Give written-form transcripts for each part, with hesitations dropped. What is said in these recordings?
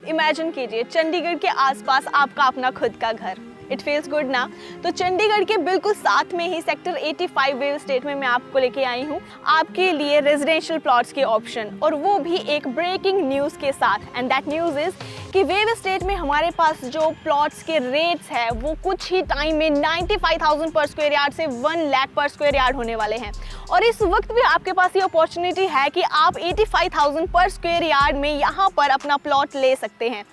Imagine कीजिए चंडीगढ़ के आसपास आपका अपना खुद का घर। इट फील्स गुड ना। तो चंडीगढ़ के बिल्कुल साथ में ही सेक्टर 85 वेव स्टेट में मैं आपको लेके आई हूँ आपके लिए रेजिडेंशियल प्लॉट्स के ऑप्शन, और वो भी एक ब्रेकिंग न्यूज़ के साथ। एंड दैट न्यूज़ इज़ कि वेव स्टेट में हमारे पास जो प्लॉट्स के रेट्स है वो कुछ ही टाइम में 95,000 पर स्क्वायर यार्ड से 1 लाख पर स्क्वायर यार्ड होने वाले हैं। और इस वक्त भी आपके पास ये अपॉर्चुनिटी है कि आप 85,000 पर स्क्वायर यार्ड में यहाँ पर अपना प्लॉट ले सकते हैं।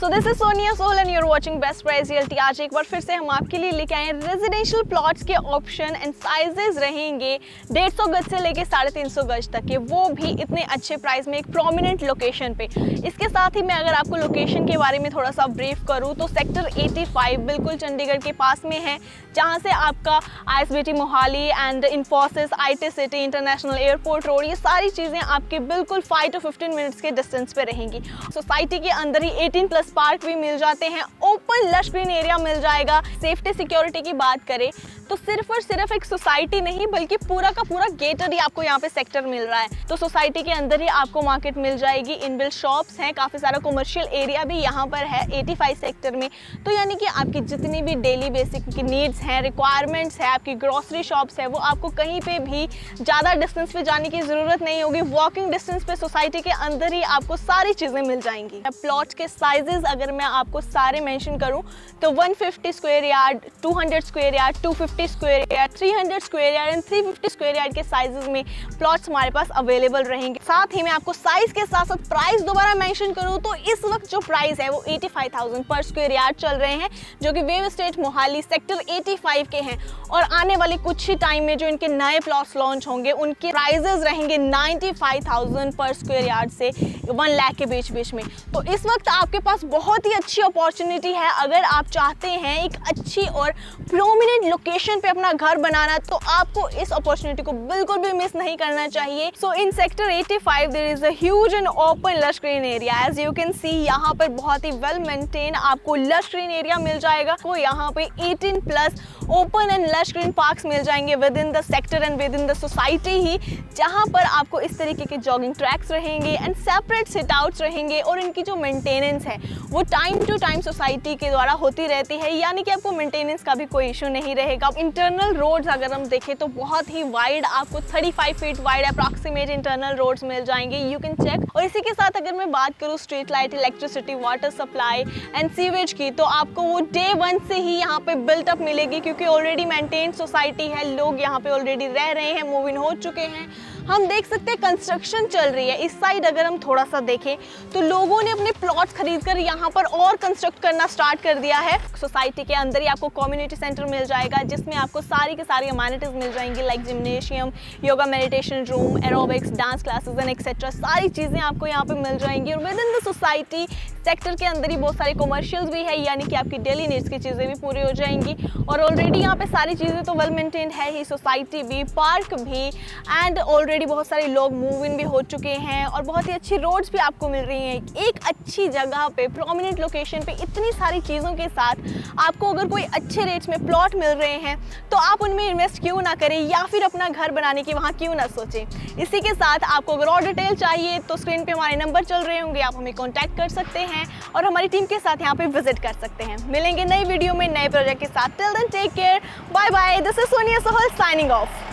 So this is Sonia Sohal and you're watching best price realty. आज एक बार फिर से हम आपके लिए लेके आए रेजिडेंशियल प्लॉट्स के ऑप्शन एंड साइजेस रहेंगे 150 गज से लेके 350 गज तक के, वो भी इतने अच्छे प्राइस में एक प्रोमिनेंट लोकेशन पे। इसके साथ ही मैं अगर आपको लोकेशन के बारे में थोड़ा सा ब्रीफ करूँ तो सेक्टर 85 बिल्कुल चंडीगढ़ के पास में है, जहाँ से आपका ISBT Mohali and Infosys, IT city, international airport road, ये सारी चीज़ें आपके बिल्कुल 5 to 15 मिनट्स के डिस्टेंस पे रहेंगी। सोसाइटी के अंदर ही 18+ पार्क भी मिल जाते हैं, ओपन लश ग्रीन एरिया मिल जाएगा। सेफ्टी सिक्योरिटी की बात करें तो सिर्फ और सिर्फ एक सोसाइटी नहीं बल्कि पूरा का पूरा गेटर ही आपको यहाँ पे सेक्टर मिल रहा है। तो सोसाइटी के अंदर ही आपको मार्केट मिल जाएगी, इनबिल्ट शॉप्स हैं, काफ़ी सारा कमर्शियल एरिया भी यहाँ पर है 85 सेक्टर में। तो यानी कि आपकी जितनी भी डेली बेसिक की नीड्स हैं, रिक्वायरमेंट्स है, आपकी ग्रोसरी शॉप्स है, वो आपको कहीं पे भी ज़्यादा डिस्टेंस पे जाने की ज़रूरत नहीं होगी। वॉकिंग डिस्टेंस पे सोसाइटी के अंदर ही आपको सारी चीज़ें मिल जाएंगी। प्लॉट के साइजेस अगर मैं आपको सारे मेंशन करूं तो 150 square yard, 200 square yard, 250 square yard, 300 square yard and 350 square yard के साइजेस में प्लॉट्स हमारे पास अवेलेबल रहेंगे। साथ ही मैं आपको साइज के साथ साथ प्राइस दोबारा मेंशन करूं तो इस वक्त जो प्राइस है वो 85,000 पर स्क्वायर यार्ड चल रहे हैं, जो कि वेव स्टेट मोहाली सेक्टर 85 के हैं। और आने वाले कुछ ही टाइम में जो इनके नए प्लॉट्स लॉन्च होंगे उनके प्राइजेस रहेंगे 95,000 पर स्क्वायर यार्ड से 1 लाख के बीच बीच में। तो इस वक्त आपके पास बहुत ही अच्छी अपॉर्चुनिटी है। अगर आप चाहते हैं एक अच्छी और प्रोमिनेंट लोकेशन पे अपना घर बनाना तो आपको इस अपॉर्चुनिटी को बिल्कुल भी मिस नहीं करना चाहिए। So in sector 85 there is a huge and open lush green area. As you can see यहाँ पर बहुत ही वेल मेंटेन आपको लश ग्रीन एरिया मिल जाएगा। तो यहाँ पे 18+ open and lush green parks मिल जाएंगे within the sector and within the society ही, जहाँ पर आपको इस तरीके के जॉगिंग ट्रैक्स रहेंगे एंड सेपरेट सिट आउट्स रहेंगे। और इनकी जो मेंटेनेंस है वो टाइम टू टाइम सोसाइटी के द्वारा होती रहती है, यानी कि आपको मेंटेनेंस का भी कोई इशू नहीं रहेगा। इंटरनल रोड्स अगर हम देखें तो बहुत ही वाइड, आपको 35 feet wide approximate internal roads मिल जाएंगे, यू कैन चेक। और इसी के साथ अगर मैं बात करूँ street light, electricity, water supply and sewage की, तो आपको वो डे 1 से ही यहाँ पे बिल्टअप मिलेगी, क्योंकि ऑलरेडी मेंटेन सोसाइटी है, लोग यहाँ पे ऑलरेडी रह रहे हैं, मूव इन हो चुके हैं। हम देख सकते हैं कंस्ट्रक्शन चल रही है। इस साइड अगर हम थोड़ा सा देखें तो लोगों ने अपने प्लॉट्स खरीदकर यहाँ पर और कंस्ट्रक्ट करना स्टार्ट कर दिया है। सोसाइटी के अंदर ही आपको कम्युनिटी सेंटर मिल जाएगा, जिसमें आपको सारी की सारी अमेनिटीज मिल जाएंगी, like gymnasium, yoga meditation room, aerobics, dance classes and etcetera. सारी चीज़ें आपको यहाँ पे मिल जाएंगी। और with in the society sector के अंदर ही बहुत सारे कमर्शियल्स भी है, यानी कि आपकी डेली नीड्स की चीज़ें भी पूरी हो जाएंगी। और ऑलरेडी यहाँ पे सारी चीज़ें तो वेल मेंटेन्ड है ही, सोसाइटी भी, पार्क भी, एंड ऑलरेडी बहुत सारे लोग मूव इन भी हो चुके हैं और बहुत ही अच्छी रोड्स भी आपको मिल रही हैं। एक अच्छी जगह पे, प्रोमिनेंट लोकेशन पे, इतनी सारी चीज़ों के साथ आपको अगर कोई अच्छे रेट्स में प्लॉट मिल रहे हैं तो आप उनमें इन्वेस्ट क्यों ना करें, या फिर अपना घर बनाने की वहाँ क्यों ना सोचें। इसी के साथ आपको अगर और डिटेल चाहिए तो स्क्रीन पे हमारे नंबर चल रहे होंगे, आप हमें कॉन्टैक्ट कर सकते हैं और हमारी टीम के साथ यहाँ पे विजिट कर सकते हैं। मिलेंगे नई वीडियो में नए प्रोजेक्ट के साथ। Till then take care, bye bye. This is Sonia Sohal signing of.